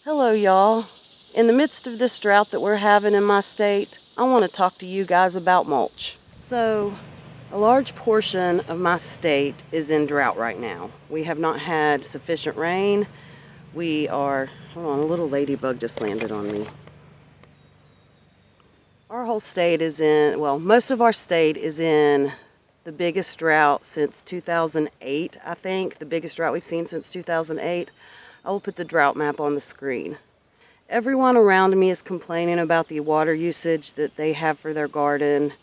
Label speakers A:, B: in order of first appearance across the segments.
A: Hello, y'all. In the midst of this drought that we're having in my state, I want to talk to you guys about mulch. So, a large portion of my state is in drought right now. We have not had sufficient rain. Hold on, a little ladybug just landed on me. Our whole state most of our state is in the biggest drought since 2008, I think. The biggest drought we've seen since 2008. I will put the drought map on the screen. Everyone around me is complaining about the water usage that they have for their garden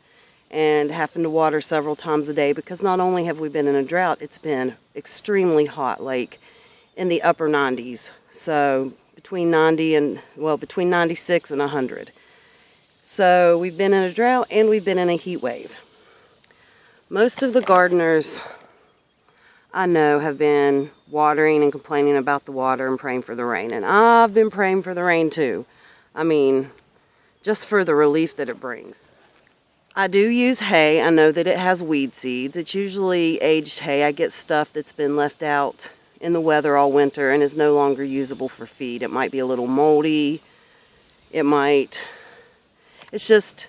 A: and having to water several times a day because not only have we been in a drought, it's been extremely hot, like in the upper 90s. So between 96 and 100. So we've been in a drought and we've been in a heat wave. Most of the gardeners I know have been watering and complaining about the water and praying for the rain. And I've been praying for the rain too. I mean, just for the relief that it brings. I do use hay. I know that it has weed seeds. It's usually aged hay. I get stuff that's been left out in the weather all winter and is no longer usable for feed. It might be a little moldy. It's just,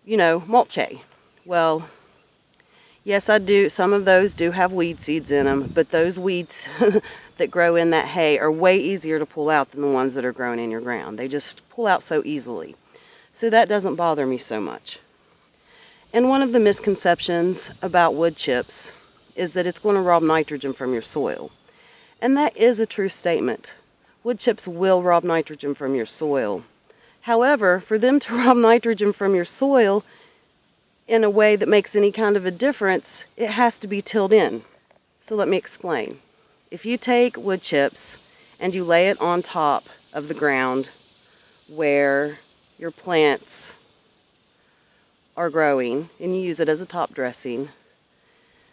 A: mulch hay. Well, yes, I do. Some of those do have weed seeds in them, but those weeds that grow in that hay are way easier to pull out than the ones that are grown in your ground. They just pull out so easily. So that doesn't bother me so much. And one of the misconceptions about wood chips is that it's going to rob nitrogen from your soil. And that is a true statement. Wood chips will rob nitrogen from your soil. However, for them to rob nitrogen from your soil in a way that makes any kind of a difference, it has to be tilled in. So let me explain. If you take wood chips and you lay it on top of the ground where your plants are growing and you use it as a top dressing,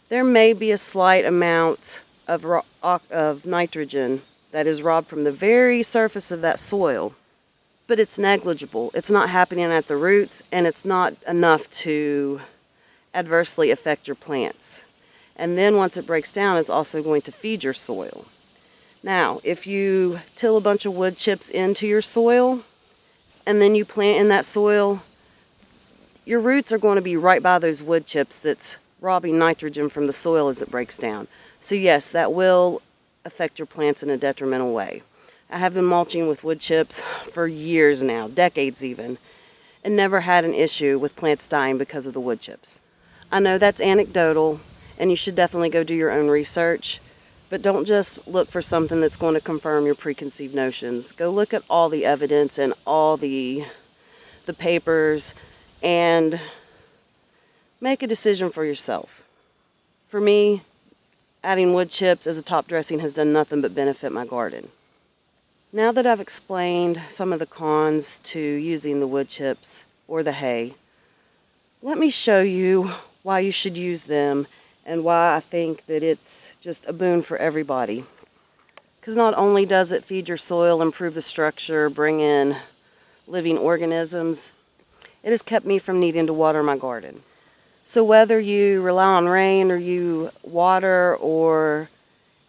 A: there may be a slight amount of nitrogen that is robbed from the very surface of that soil. But it's negligible. It's not happening at the roots, and it's not enough to adversely affect your plants. And then once it breaks down, it's also going to feed your soil. Now, if you till a bunch of wood chips into your soil, and then you plant in that soil, your roots are going to be right by those wood chips that's robbing nitrogen from the soil as it breaks down. So yes, that will affect your plants in a detrimental way. I have been mulching with wood chips for years now, decades even, and never had an issue with plants dying because of the wood chips. I know that's anecdotal, and you should definitely go do your own research, but don't just look for something that's going to confirm your preconceived notions. Go look at all the evidence and all the papers and make a decision for yourself. For me, adding wood chips as a top dressing has done nothing but benefit my garden. Now that I've explained some of the cons to using the wood chips or the hay, let me show you why you should use them and why I think that it's just a boon for everybody. Because not only does it feed your soil, improve the structure, bring in living organisms, it has kept me from needing to water my garden. So whether you rely on rain or you water or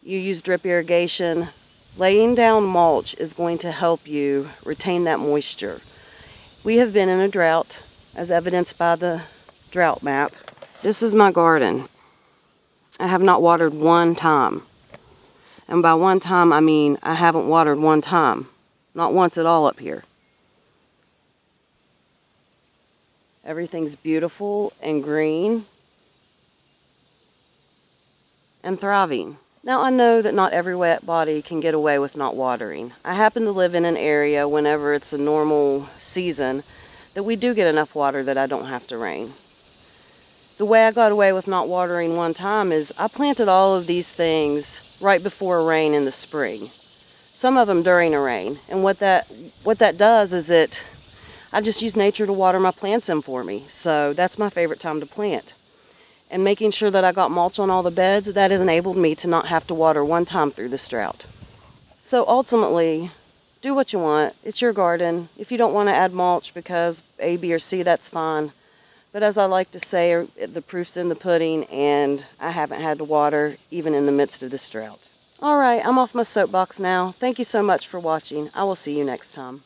A: you use drip irrigation, laying down mulch is going to help you retain that moisture. We have been in a drought, as evidenced by the drought map. This is my garden. I have not watered one time. And by one time, I mean I haven't watered one time. Not once at all up here. Everything's beautiful and green and thriving. Now, I know that not every wet body can get away with not watering. I happen to live in an area, whenever it's a normal season, that we do get enough water that I don't have to rain. The way I got away with not watering one time is I planted all of these things right before a rain in the spring. Some of them during a rain. And what that does is I just use nature to water my plants in for me. So that's my favorite time to plant. And making sure that I got mulch on all the beds, that has enabled me to not have to water one time through this drought. So ultimately, do what you want. It's your garden. If you don't want to add mulch because A, B, or C, that's fine. But as I like to say, the proof's in the pudding, and I haven't had to water even in the midst of this drought. All right, I'm off my soapbox now. Thank you so much for watching. I will see you next time.